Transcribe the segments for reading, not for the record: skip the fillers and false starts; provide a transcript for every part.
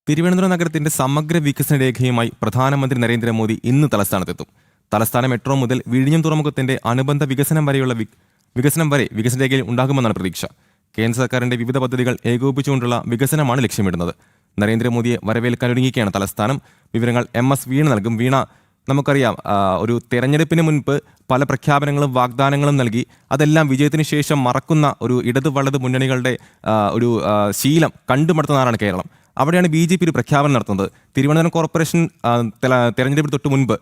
തിരുവനന്തപുരം നഗരത്തിന്റെ സമഗ്ര വികസന രേഖയുമായി പ്രധാനമന്ത്രി നരേന്ദ്രമോദി ഇന്ന് തലസ്ഥാനത്തെത്തും. തലസ്ഥാന മെട്രോ മുതൽ വിഴിഞ്ഞം തുറമുഖത്തിന്റെ അനുബന്ധ വികസനം വരെയുള്ള വികസന രേഖയിൽ ഉണ്ടാകുമെന്നാണ് പ്രതീക്ഷ. കേന്ദ്ര സർക്കാരിന്റെ വിവിധ പദ്ധതികൾ ഏകോപിപ്പിച്ചുകൊണ്ടുള്ള വികസനമാണ് ലക്ഷ്യമിടുന്നത്. നരേന്ദ്രമോദിയെ വരവേൽക്കാനൊരുങ്ങിയാണ് തലസ്ഥാനം. വിവരങ്ങൾ MS വീണ നൽകും. വീണ, നമുക്കറിയാം, ഒരു തെരഞ്ഞെടുപ്പിന് മുൻപ് പല പ്രഖ്യാപനങ്ങളും വാഗ്ദാനങ്ങളും നൽകി അതെല്ലാം വിജയത്തിന് ശേഷം മറക്കുന്ന ഒരു ഇടത് വലത് മുന്നണികളുടെ ഒരു ശീലം കണ്ടുമടുത്തുന്നതാണ് കേരളം. അവിടെയാണ് BJP ഒരു പ്രഖ്യാപനം നടത്തുന്നത്. തിരുവനന്തപുരം കോർപ്പറേഷൻ തെരഞ്ഞെടുപ്പിന് തൊട്ട് മുൻപ്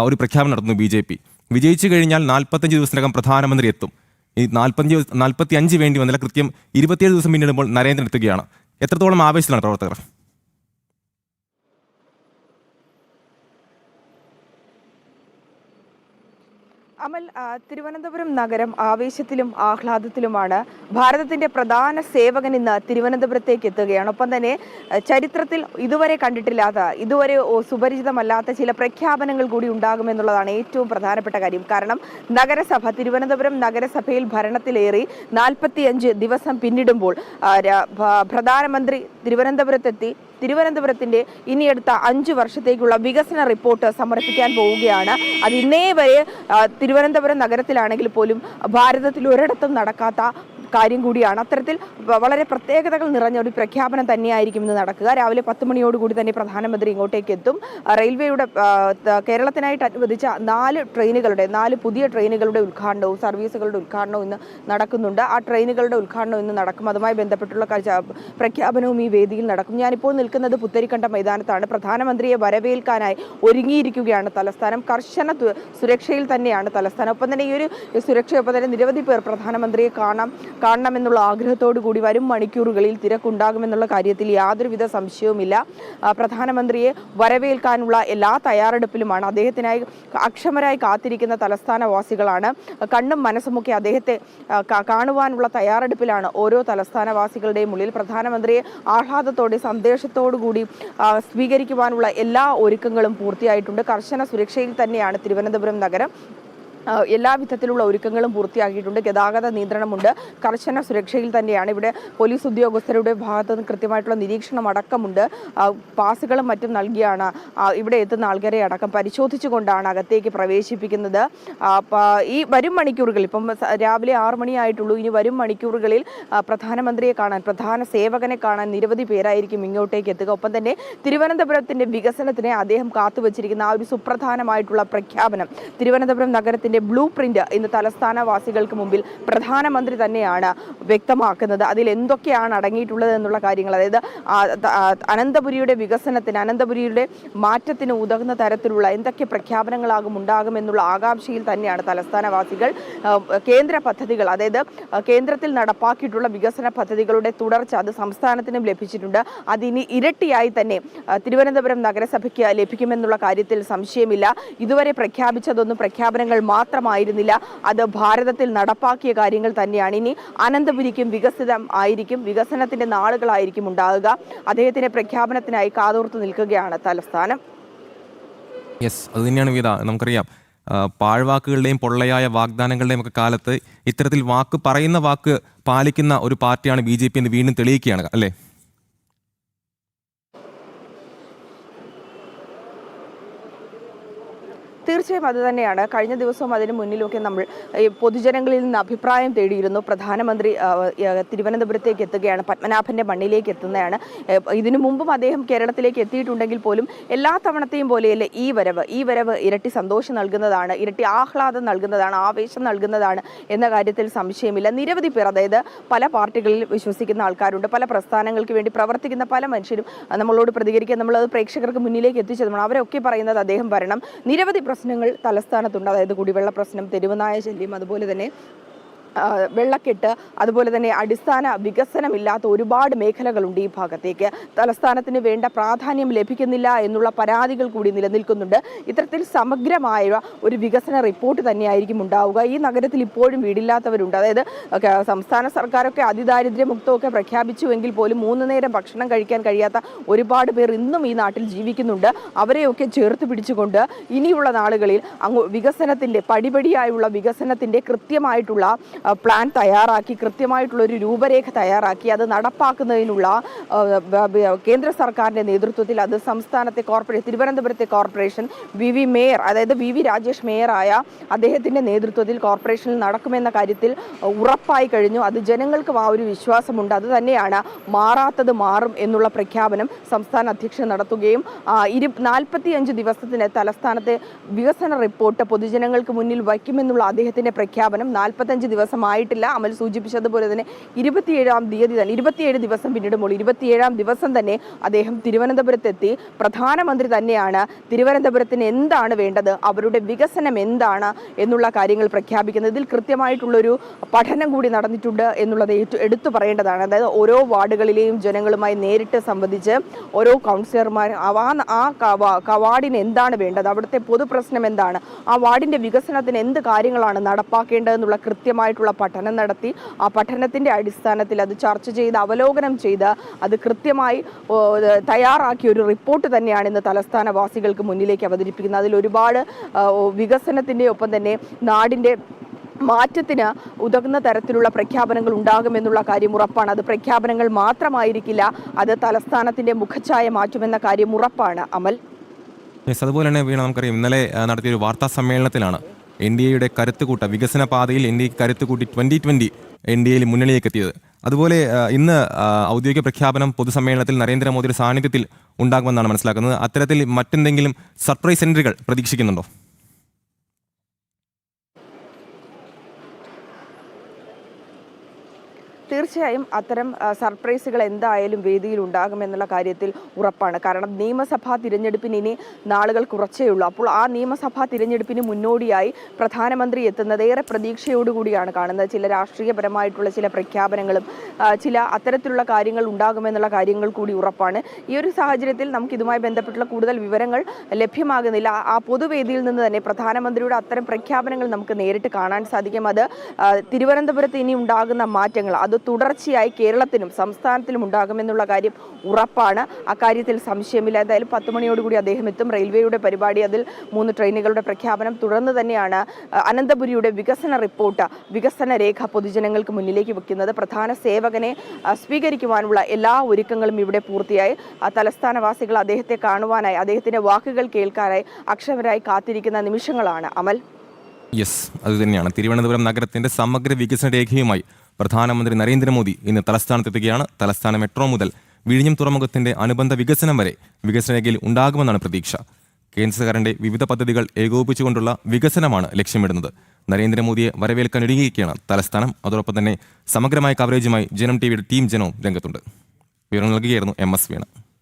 ഒരു പ്രഖ്യാപനം നടത്തുന്നു BJP. വിജയിച്ചു കഴിഞ്ഞാൽ 45 ദിവസത്തിനകം പ്രധാനമന്ത്രി എത്തും. ഈ 45 വേണ്ടി വന്നില്ല, കൃത്യം 27 ദിവസം പിന്നിടുമ്പോൾ നരേന്ദ്രൻ എത്തുകയാണ്. എത്രത്തോളം ആവേശത്തിലാണ് പ്രവർത്തകർ? അമൽ, തിരുവനന്തപുരം നഗരം ആവേശത്തിലും ആഹ്ലാദത്തിലുമാണ്. ഭാരതത്തിന്റെ പ്രധാന സേവകൻ ഇന്ന് തിരുവനന്തപുരത്തേക്ക് എത്തുകയാണ്. ഒപ്പം തന്നെ ചരിത്രത്തിൽ ഇതുവരെ കണ്ടിട്ടില്ലാത്ത, ഇതുവരെ സുപരിചിതമല്ലാത്ത ചില പ്രഖ്യാപനങ്ങൾ കൂടി ഉണ്ടാകുമെന്നുള്ളതാണ് ഏറ്റവും പ്രധാനപ്പെട്ട കാര്യം. കാരണം തിരുവനന്തപുരം നഗരസഭയിൽ ഭരണത്തിലേറി 45 ദിവസം പിന്നിടുമ്പോൾ പ്രധാനമന്ത്രി തിരുവനന്തപുരത്തെത്തി തിരുവനന്തപുരത്തിന്റെ ഇനിയെടുത്ത 5 വർഷത്തേക്കുള്ള വികസന റിപ്പോർട്ട് സമർപ്പിക്കാൻ പോവുകയാണ്. അത് ഇന്നേ വരെ തിരുവനന്തപുരം നഗരത്തിലാണെങ്കിൽ പോലും ഭാരതത്തിൽ ഒരിടത്തും നടക്കാത്ത കാര്യം കൂടിയാണ്. അത്തരത്തിൽ വളരെ പ്രത്യേകതകൾ നിറഞ്ഞ ഒരു പ്രഖ്യാപനം തന്നെയായിരിക്കും ഇന്ന് നടക്കുക. രാവിലെ 10 മണിയോടുകൂടി തന്നെ പ്രധാനമന്ത്രി ഇങ്ങോട്ടേക്ക് എത്തും. റെയിൽവേയുടെ കേരളത്തിനായിട്ട് അനുവദിച്ച 4 പുതിയ ട്രെയിനുകളുടെ ഉദ്ഘാടനവും സർവീസുകളുടെ ഉദ്ഘാടനവും ഇന്ന് നടക്കുന്നുണ്ട്. ആ ട്രെയിനുകളുടെ ഉദ്ഘാടനം ഇന്ന് നടക്കും. അതുമായി ബന്ധപ്പെട്ടുള്ള പ്രഖ്യാപനവും ഈ വേദിയിൽ നടക്കും. ഞാനിപ്പോൾ നിൽക്കുന്നത് പുത്തരിക്കണ്ടം മൈതാനത്താണ്. പ്രധാനമന്ത്രിയെ വരവേൽക്കാനായി ഒരുങ്ങിയിരിക്കുകയാണ് തലസ്ഥാനം. കർശന സുരക്ഷയിൽ തന്നെയാണ് തലസ്ഥാനം. ഒപ്പം തന്നെ ഈ ഒരു സുരക്ഷയൊപ്പം തന്നെ നിരവധി പേർ പ്രധാനമന്ത്രിയെ കാണണമെന്നുള്ള ആഗ്രഹത്തോടു കൂടി വരും മണിക്കൂറുകളിൽ തിരക്കുണ്ടാകുമെന്നുള്ള കാര്യത്തിൽ യാതൊരുവിധ സംശയവുമില്ല. പ്രധാനമന്ത്രിയെ വരവേൽക്കാനുള്ള എല്ലാ തയ്യാറെടുപ്പിലുമാണ്. അദ്ദേഹത്തിനായി അക്ഷമരായി കാത്തിരിക്കുന്ന തലസ്ഥാനവാസികളാണ്. കണ്ണും മനസ്സുമൊക്കെ അദ്ദേഹത്തെ കാണുവാനുള്ള തയ്യാറെടുപ്പിലാണ് ഓരോ തലസ്ഥാനവാസികളുടെയും ഉള്ളിൽ. പ്രധാനമന്ത്രിയെ ആഹ്ലാദത്തോടെ സന്ദേശത്തോടു കൂടി സ്വീകരിക്കുവാനുള്ള എല്ലാ ഒരുക്കങ്ങളും പൂർത്തിയായിട്ടുണ്ട്. കർശന സുരക്ഷയിൽ തന്നെയാണ് തിരുവനന്തപുരം നഗരം. എല്ലാ വിധത്തിലുള്ള ഒരുക്കങ്ങളും പൂർത്തിയാക്കിയിട്ടുണ്ട്. ഗതാഗത നിയന്ത്രണമുണ്ട്. കർശന സുരക്ഷയിൽ തന്നെയാണ്. ഇവിടെ പോലീസ് ഉദ്യോഗസ്ഥരുടെ ഭാഗത്ത് നിന്ന് കൃത്യമായിട്ടുള്ള നിരീക്ഷണം അടക്കമുണ്ട്. പാസുകളും മറ്റും നൽകിയാണ് ഇവിടെ എത്തുന്ന ആൾക്കാരെ അടക്കം പരിശോധിച്ചുകൊണ്ടാണ് അകത്തേക്ക് പ്രവേശിപ്പിക്കുന്നത്. ഈ വരും മണിക്കൂറുകളിൽ, ഇപ്പം രാവിലെ 6 മണിയായിട്ടുള്ളൂ, ഇനി വരും മണിക്കൂറുകളിൽ പ്രധാനമന്ത്രിയെ കാണാൻ, പ്രധാന സേവകനെ കാണാൻ നിരവധി പേരായിരിക്കും ഇങ്ങോട്ടേക്ക് എത്തുക. ഒപ്പം തന്നെ തിരുവനന്തപുരത്തിന്റെ വികസനത്തിന് അദ്ദേഹം കാത്തുവച്ചിരിക്കുന്ന ആ ഒരു സുപ്രധാനമായിട്ടുള്ള പ്രഖ്യാപനം, തിരുവനന്തപുരം നഗരത്തിന്റെ ബ്ലൂ പ്രിന്റ് ഇന്ന് തലസ്ഥാനവാസികൾക്ക് മുമ്പിൽ പ്രധാനമന്ത്രി തന്നെയാണ് വ്യക്തമാക്കുന്നത്. അതിൽ എന്തൊക്കെയാണ് അടങ്ങിയിട്ടുള്ളത് എന്നുള്ള കാര്യങ്ങൾ, അതായത് അനന്തപുരിയുടെ വികസനത്തിന്, അനന്തപുരിയുടെ മാറ്റത്തിന് ഉതകുന്ന തരത്തിലുള്ള എന്തൊക്കെ പ്രഖ്യാപനങ്ങളാകും ഉണ്ടാകുമെന്നുള്ള ആകാംക്ഷയിൽ തന്നെയാണ് തലസ്ഥാനവാസികൾ. കേന്ദ്ര പദ്ധതികൾ, അതായത് കേന്ദ്രത്തിൽ നടപ്പാക്കിയിട്ടുള്ള വികസന പദ്ധതികളുടെ തുടർച്ച അത് സംസ്ഥാനത്തിനും ലഭിച്ചിട്ടുണ്ട്. അതിനി ഇരട്ടിയായി തന്നെ തിരുവനന്തപുരം നഗരസഭയ്ക്ക് ലഭിക്കുമെന്നുള്ള കാര്യത്തിൽ സംശയമില്ല. ഇതുവരെ പ്രഖ്യാപിച്ചതൊന്നും പ്രഖ്യാപനങ്ങൾ മാത്രമായിരുന്നില്ല, അത് ഭാരതത്തിൽ നടപ്പാക്കിയ കാര്യങ്ങൾ തന്നെയാണ്. ഇനി അനന്തപുരിക്കും വികസിതം ആയിരിക്കും, വികസനത്തിന്റെ നാളുകളായിരിക്കും ഉണ്ടാകുക. അദ്ദേഹത്തിന്റെ പ്രഖ്യാപനത്തിനായി കാതോർത്തു നിൽക്കുകയാണ് തലസ്ഥാനം. അത് തന്നെയാണ് വീത. നമുക്കറിയാം, പാഴ്വാക്കുകളുടെയും പൊള്ളയായ വാഗ്ദാനങ്ങളുടെയും ഒക്കെ കാലത്ത് ഇത്തരത്തിൽ പറയുന്ന വാക്ക് പാലിക്കുന്ന ഒരു പാർട്ടിയാണ് BJP എന്ന് വീണ്ടും തെളിയിക്കുകയാണ്, അല്ലേ? തീർച്ചയായും അത് തന്നെയാണ്. കഴിഞ്ഞ ദിവസവും അതിന് മുന്നിലൊക്കെ നമ്മൾ പൊതുജനങ്ങളിൽ നിന്ന് അഭിപ്രായം തേടിയിരുന്നു. പ്രധാനമന്ത്രി തിരുവനന്തപുരത്തേക്ക് എത്തുകയാണ്, പത്മനാഭന്റെ മണ്ണിലേക്ക് എത്തുന്നതാണ്. ഇതിനു മുമ്പും അദ്ദേഹം കേരളത്തിലേക്ക് എത്തിയിട്ടുണ്ടെങ്കിൽ പോലും എല്ലാ തവണത്തെയും പോലെയല്ല ഈ വരവ് ഇരട്ടി സന്തോഷം നൽകുന്നതാണ്, ഇരട്ടി ആഹ്ലാദം നൽകുന്നതാണ്, ആവേശം നൽകുന്നതാണ് എന്ന കാര്യത്തിൽ സംശയമില്ല. നിരവധി പേർ, അതായത് പല പാർട്ടികളിൽ വിശ്വസിക്കുന്ന ആൾക്കാരുണ്ട്, പല പ്രസ്ഥാനങ്ങൾക്ക് വേണ്ടി പ്രവർത്തിക്കുന്ന പല മനുഷ്യരും നമ്മളോട് പ്രതികരിക്കാൻ നമ്മളത് പ്രേക്ഷകർക്ക് മുന്നിലേക്ക് എത്തിച്ചതാണ്. അവരൊക്കെ പറയുന്നത് അദ്ദേഹം വരണം. നിരവധി പ്രശ്നങ്ങൾ തലസ്ഥാനത്തുണ്ട്. അതായത് കുടിവെള്ള പ്രശ്നം, തെരുവുനായ ശല്യം, അതുപോലെ തന്നെ വെള്ളക്കെട്ട്, അതുപോലെ തന്നെ അടിസ്ഥാന വികസനമില്ലാത്ത ഒരുപാട് മേഖലകളുണ്ട് ഈ ഭാഗത്തേക്ക്. തലസ്ഥാനത്തിന് വേണ്ട പ്രാധാന്യം ലഭിക്കുന്നില്ല എന്നുള്ള പരാതികൾ കൂടി നിലനിൽക്കുന്നുണ്ട്. ഇത്തരത്തിൽ സമഗ്രമായ ഒരു വികസന റിപ്പോർട്ട് തന്നെയായിരിക്കും ഉണ്ടാവുക. ഈ നഗരത്തിൽ ഇപ്പോഴും വീടില്ലാത്തവരുണ്ട്. അതായത് സംസ്ഥാന സർക്കാരൊക്കെ അതിദാരിദ്ര്യമുക്തമൊക്കെ പ്രഖ്യാപിച്ചുവെങ്കിൽ പോലും 3 നേരം ഭക്ഷണം കഴിക്കാൻ കഴിയാത്ത ഒരുപാട് പേർ ഇന്നും ഈ നാട്ടിൽ ജീവിക്കുന്നുണ്ട്. അവരെയൊക്കെ ചേർത്ത് പിടിച്ചുകൊണ്ട് ഇനിയുള്ള നാളുകളിൽ വികസനത്തിന്റെ പടിപടിയായുള്ള വികസനത്തിന്റെ കൃത്യമായിട്ടുള്ള പ്ലാൻ തയ്യാറാക്കി കൃത്യമായിട്ടുള്ള ഒരു രൂപരേഖ തയ്യാറാക്കി അത് നടപ്പാക്കുന്നതിനുള്ള കേന്ദ്ര സർക്കാരിന്റെ നേതൃത്വത്തിൽ അത് സംസ്ഥാനത്തെ തിരുവനന്തപുരത്തെ കോർപ്പറേഷൻ മേയർ, അതായത് വി രാജേഷ് മേയറായ അദ്ദേഹത്തിന്റെ നേതൃത്വത്തിൽ കോർപ്പറേഷനിൽ നടക്കുമെന്ന കാര്യത്തിൽ ഉറപ്പായി കഴിഞ്ഞു. അത് ജനങ്ങൾക്കും ആ ഒരു വിശ്വാസമുണ്ട്. അത് തന്നെയാണ് മാറാത്തത് മാറും എന്നുള്ള പ്രഖ്യാപനം സംസ്ഥാന അധ്യക്ഷൻ നടത്തുകയും 45 ദിവസത്തിന് തലസ്ഥാനത്തെ വികസന റിപ്പോർട്ട് പൊതുജനങ്ങൾക്ക് മുന്നിൽ വയ്ക്കുമെന്നുള്ള അദ്ദേഹത്തിന്റെ പ്രഖ്യാപനം 45 ദിവസമായിട്ടില്ല. അമൽ സൂചിപ്പിച്ചതുപോലെ തന്നെ 27 ദിവസം പിന്നിടുമ്പോൾ 27-ാം ദിവസം തന്നെ അദ്ദേഹം തിരുവനന്തപുരത്തെത്തി. പ്രധാനമന്ത്രി തന്നെയാണ് തിരുവനന്തപുരത്തിന് എന്താണ് വേണ്ടത്, അവരുടെ വികസനം എന്താണ് എന്നുള്ള കാര്യങ്ങൾ പ്രഖ്യാപിക്കുന്നത്. ഇതിൽ കൃത്യമായിട്ടുള്ളൊരു പഠനം കൂടി നടന്നിട്ടുണ്ട് എന്നുള്ളത് എടുത്തു പറയേണ്ടതാണ്. അതായത് ഓരോ വാർഡുകളിലെയും ജനങ്ങളുമായി നേരിട്ട് സംവദിച്ച് ഓരോ കൗൺസിലർമാർ ആ വാർഡിന് എന്താണ് വേണ്ടത്, അവിടുത്തെ പൊതുപ്രശ്നം എന്താണ്, ആ വാർഡിന്റെ വികസനത്തിന് എന്ത് കാര്യങ്ങളാണ് നടപ്പാക്കേണ്ടതെന്നുള്ള കൃത്യമായിട്ടുള്ള പഠനം നടത്തി ആ പഠനത്തിന്റെ അടിസ്ഥാനത്തിൽ അത് ചർച്ച ചെയ്ത് അവലോകനം ചെയ്ത് അത് കൃത്യമായി തയ്യാറാക്കിയ ഒരു റിപ്പോർട്ട് തന്നെയാണ് ഇന്ന് തലസ്ഥാനവാസികൾക്ക് മുന്നിലേക്ക് അവതരിപ്പിക്കുന്നത്. അതിൽ ഒരുപാട് വികസനത്തിന്റെ ഒപ്പം തന്നെ നാടിന്റെ മാറ്റത്തിന് ഉതകുന്ന തരത്തിലുള്ള പ്രഖ്യാപനങ്ങൾ ഉണ്ടാകുമെന്നുള്ള കാര്യം ഉറപ്പാണ്. അത് പ്രഖ്യാപനങ്ങൾ മാത്രമായിരിക്കില്ല, അത് തലസ്ഥാനത്തിന്റെ മുഖച്ഛായ മാറ്റുമെന്ന കാര്യം ഉറപ്പാണ്. അമൽ, അതുപോലെ തന്നെ വീണ, നമുക്കറിയാം ഇന്നലെ നടത്തിയൊരു വാർത്താ സമ്മേളനത്തിലാണ് NDAയുടെ കരുത്തുകൂട്ട വികസന പാതയിൽ NDAക്ക് കരുത്തുകൂട്ടി 2020 NDAയിൽ മുന്നണിയിലേക്ക് എത്തിയത്. അതുപോലെ ഇന്ന് ഔദ്യോഗിക പ്രഖ്യാപനം പൊതുസമ്മേളനത്തിൽ നരേന്ദ്രമോദിയുടെ സാന്നിധ്യത്തിൽ ഉണ്ടാകുമെന്നാണ് മനസ്സിലാക്കുന്നത്. അത്തരത്തിൽ മറ്റെന്തെങ്കിലും സർപ്രൈസ് എൻട്രികൾ പ്രതീക്ഷിക്കുന്നുണ്ടോ? തീർച്ചയായും അത്തരം സർപ്രൈസുകൾ എന്തായാലും വേദിയിൽ ഉണ്ടാകുമെന്നുള്ള കാര്യത്തിൽ ഉറപ്പാണ്. കാരണം നിയമസഭാ തിരഞ്ഞെടുപ്പിന് ഇനി നാളുകൾ കുറച്ചേ ഉള്ളൂ. അപ്പോൾ ആ നിയമസഭാ തിരഞ്ഞെടുപ്പിന് മുന്നോടിയായി പ്രധാനമന്ത്രി എത്തുന്നത് ഏറെ പ്രതീക്ഷയോടുകൂടിയാണ് കാണുന്നത്. ചില രാഷ്ട്രീയപരമായിട്ടുള്ള ചില പ്രഖ്യാപനങ്ങളും ചില അത്തരത്തിലുള്ള കാര്യങ്ങൾ ഉണ്ടാകുമെന്നുള്ള കാര്യങ്ങൾ കൂടി ഉറപ്പാണ്. ഈ ഒരു സാഹചര്യത്തിൽ നമുക്ക് ഇതുമായി ബന്ധപ്പെട്ടുള്ള കൂടുതൽ വിവരങ്ങൾ ലഭ്യമാകുന്നില്ല. ആ പൊതുവേദിയിൽ നിന്ന് തന്നെ പ്രധാനമന്ത്രിയുടെ അത്തരം പ്രഖ്യാപനങ്ങൾ നമുക്ക് നേരിട്ട് കാണാൻ സാധിക്കും. അത് തിരുവനന്തപുരത്ത് ഇനി ഉണ്ടാകുന്ന മാറ്റങ്ങൾ അത് തുടർച്ചയായി കേരളത്തിനും സംസ്ഥാനത്തിലും ഉണ്ടാകുമെന്നുള്ള കാര്യം ഉറപ്പാണ്. അക്കാര്യത്തിൽ സംശയമില്ല. എന്തായാലും 10 മണിയോടുകൂടി അദ്ദേഹം എത്തും. റെയിൽവേയുടെ പരിപാടി, അതിൽ 3 ട്രെയിനുകളുടെ പ്രഖ്യാപനം, തുടർന്ന് തന്നെയാണ് അനന്തപുരിയുടെ വികസന റിപ്പോർട്ട്, വികസന രേഖ പൊതുജനങ്ങൾക്ക് മുന്നിലേക്ക് വെക്കുന്നത്. പ്രധാന സേവകനെ സ്വീകരിക്കുവാനുള്ള എല്ലാ ഒരുക്കങ്ങളും ഇവിടെ പൂർത്തിയായി. തലസ്ഥാനവാസികൾ അദ്ദേഹത്തെ കാണുവാനായി, അദ്ദേഹത്തിന്റെ വാക്കുകൾ കേൾക്കാനായി അക്ഷമരായി കാത്തിരിക്കുന്ന നിമിഷങ്ങളാണ്. അമൽ, യെസ്, അതുതന്നെയാണ്. തിരുവനന്തപുരം നഗരത്തിന്റെ സമഗ്ര വികസന രേഖയുമായി പ്രധാനമന്ത്രി നരേന്ദ്രമോദി ഇന്ന് തലസ്ഥാനത്തെത്തുകയാണ്. തലസ്ഥാന മെട്രോ മുതൽ വിഴിഞ്ഞം തുറമുഖത്തിന്റെ അനുബന്ധ വികസനം വരെ വികസനരേഖയിൽ ഉണ്ടാകുമെന്നാണ് പ്രതീക്ഷ. കേന്ദ്ര സർക്കാരിന്റെ വിവിധ പദ്ധതികൾ ഏകോപിപ്പിച്ചുകൊണ്ടുള്ള വികസനമാണ് ലക്ഷ്യമിടുന്നത്. നരേന്ദ്രമോദിയെ വരവേൽക്കാനൊരുങ്ങിയിരിക്കുകയാണ് തലസ്ഥാനം. അതോടൊപ്പം തന്നെ സമഗ്രമായ കവറേജുമായി ജനം ടിവിയുടെ ടീം ജനവും രംഗത്തുണ്ട്. വിവരം നൽകുകയായിരുന്നു MS വീണ.